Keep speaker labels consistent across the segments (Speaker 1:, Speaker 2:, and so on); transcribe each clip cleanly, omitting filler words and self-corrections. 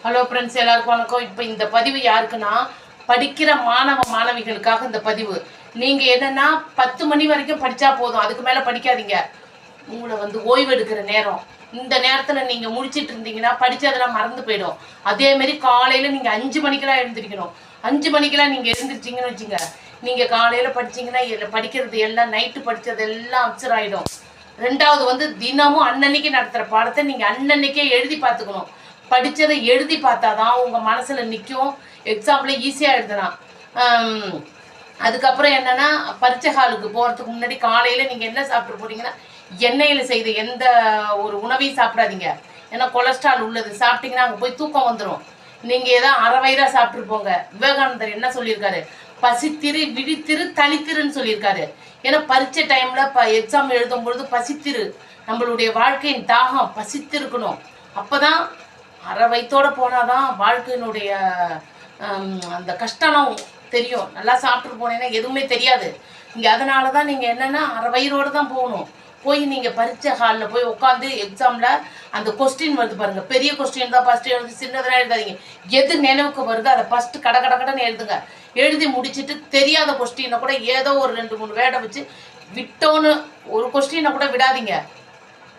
Speaker 1: Hello friends, எல்லாருக்கும் வணக்கம். இப்போ இந்த பதிவு யாருக்குன்னா படிக்கிற மாணவ மாணவிகளுக்காக இந்த பதிவு. நீங்கள் என்னன்னா 10 மணி வரைக்கும் படித்தா போதும், அதுக்கு மேலே படிக்காதீங்க. உங்களை ஓய்வு எடுக்கிற நேரம். இந்த நேரத்தில் நீங்கள் முடிச்சிட்டு இருந்தீங்கன்னா படித்ததெல்லாம் மறந்து போயிடும். அதேமாரி காலையில் நீங்கள் 5 மணிக்கெல்லாம் எழுந்திரிக்கணும். 5 மணிக்கெல்லாம் நீங்கள் எழுந்திரிச்சிங்கன்னு வச்சுங்க, நீங்கள் காலையில் படிச்சிங்கன்னா படிக்கிறது எல்லாம் நைட்டு படித்தது எல்லாம் அப்சர் ஆகிடும். ரெண்டாவது தினமும் அன்னன்னைக்கு நடத்துகிற பாடத்தை நீங்கள் அன்னன்னைக்கே எழுதி பார்த்துக்கணும். படித்ததை எழுதி பார்த்தா தான் உங்கள் மனசில் நிற்கும், எக்ஸாம்பிள் ஈஸியாக எழுதலாம். அதுக்கப்புறம் என்னென்னா, பரீட்சை ஹாலுக்கு போகிறதுக்கு முன்னாடி காலையில் நீங்கள் என்ன சாப்பிட்டு போகிறீங்கன்னா, எண்ணெயில் செய்த எந்த ஒரு உணவையும் சாப்பிடாதீங்க. ஏன்னா கொலஸ்ட்ரால் உள்ளது. சாப்பிட்டீங்கன்னா அங்கே போய் தூக்கம் வந்துடும். நீங்கள் ஏதோ அரை வயிறாக சாப்பிட்டு போங்க. விவேகானந்தர் என்ன சொல்லியிருக்காரு? பசித்திரு, விழித்திரு, தனித்திருன்னு சொல்லியிருக்காரு. ஏன்னா பரீட்சை டைமில் எக்ஸாம் எழுதும் பொழுது பசித்திரு, நம்மளுடைய வாழ்க்கையின் தாகம் பசித்திருக்கணும். அப்போ தான் அரை வயிற்றோடு போனால் தான் வாழ்க்கையினுடைய அந்த கஷ்டம்லாம் தெரியும். நல்லா சாப்பிட்டு போனீங்கன்னா எதுவுமே தெரியாது. இங்கே அதனால தான் நீங்கள் என்னென்னா அரை வயிறோடு தான் போகணும். போய் நீங்கள் பரீட்சை ஹாலில் போய் உட்காந்து எக்ஸாமில் அந்த கொஸ்டின் வருது பாருங்கள். பெரிய கொஸ்டின் தான் ஃபஸ்ட்டு எழுதி, சின்னதெல்லாம் எழுதாதீங்க. எது நினைவுக்கு வருதோ அதை ஃபஸ்ட்டு கடன்னு எழுதுங்க. எழுதி முடிச்சுட்டு தெரியாத கொஸ்டினை கூட ஏதோ ஒரு 2-3 வேர்டை வச்சு விட்டோன்னு ஒரு கொஸ்டினை கூட விடாதீங்க.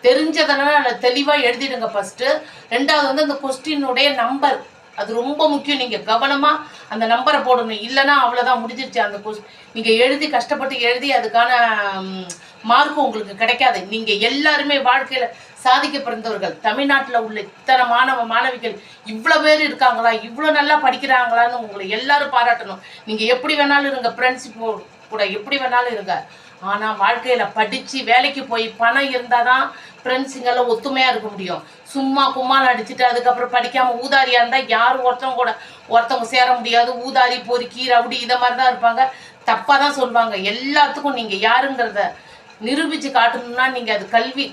Speaker 1: தெரிஞ்சதனால தெளிவாக எழுதிடுங்க ஃபஸ்ட்டு. ரெண்டாவது அந்த கொஸ்டினுடைய நம்பர், அது ரொம்ப முக்கியம். நீங்கள் கவனமாக அந்த நம்பரை போடணும். இல்லைன்னா அவ்வளோதான், முடிஞ்சிருச்சு. அந்த நீங்கள் எழுதி கஷ்டப்பட்டு எழுதி அதுக்கான மார்க்கும் உங்களுக்கு கிடைக்காது. நீங்கள் எல்லாருமே வாழ்க்கையில் சாதிக்க பிறந்தவர்கள். தமிழ்நாட்டில் உள்ள இத்தனை மாணவ மாணவிகள் இவ்வளோ பேர் இருக்காங்களா, இவ்வளோ நல்லா படிக்கிறாங்களான்னு உங்களை எல்லாரும் பாராட்டணும். நீங்கள் எப்படி வேணாலும் இருங்க, ஃப்ரெண்ட்ஷிப் கூட எப்படி வேணாலும் இருங்க. ஆனால் வாழ்க்கையில் படித்து வேலைக்கு போய் பணம் இருந்தால் தான் ஃப்ரெண்ட்ஸுங்கெல்லாம் ஒத்துமையாக இருக்க முடியும். சும்மா கும்மால் அடிச்சுட்டு அதுக்கப்புறம் படிக்காமல் ஊதாரியாக இருந்தால் யாரும் ஒருத்தவங்க சேர முடியாது. ஊதாரி, பொறுக்கி, ரவுடி இதை மாதிரி தான் இருப்பாங்க. தப்பாக தான் சொல்லுவாங்க. எல்லாத்துக்கும் நீங்கள் யாருங்கிறத நிரூபித்து காட்டணும்னா நீங்கள் அது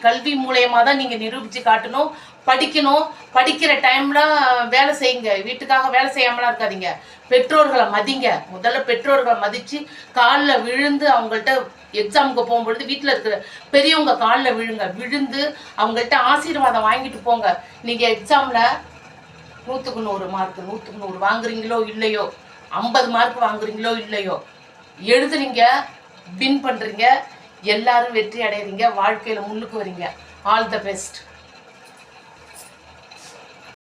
Speaker 1: கல்வி மூலயமா தான் நீங்கள் நிரூபித்து காட்டணும். படிக்கணும். படிக்கிற டைமில் வேலை செய்யுங்க. வீட்டுக்காக வேலை செய்யாமலாம் இருக்காதீங்க. பெற்றோர்களை மதிங்க. முதல்ல பெற்றோர்களை மதித்து காலில் விழுந்து அவங்கள்ட்ட எக்ஸாமுக்கு போகும்பொழுது வீட்டில் இருக்கிற பெரியவங்க காலில் விழுந்து அவங்கள்ட்ட ஆசீர்வாதம் வாங்கிட்டு போங்க. நீங்கள் எக்ஸாமில் 100க்கு 100 மார்க் 100க்கு 100 வாங்குறீங்களோ இல்லையோ, 50 மார்க் வாங்குறீங்களோ இல்லையோ, எழுதுறீங்க, வின் பண்ணுறீங்க, எல்லாரும் வெற்றி அடைகிறீங்க, வாழ்க்கையில் முன்னுக்கு வரீங்க. All the best.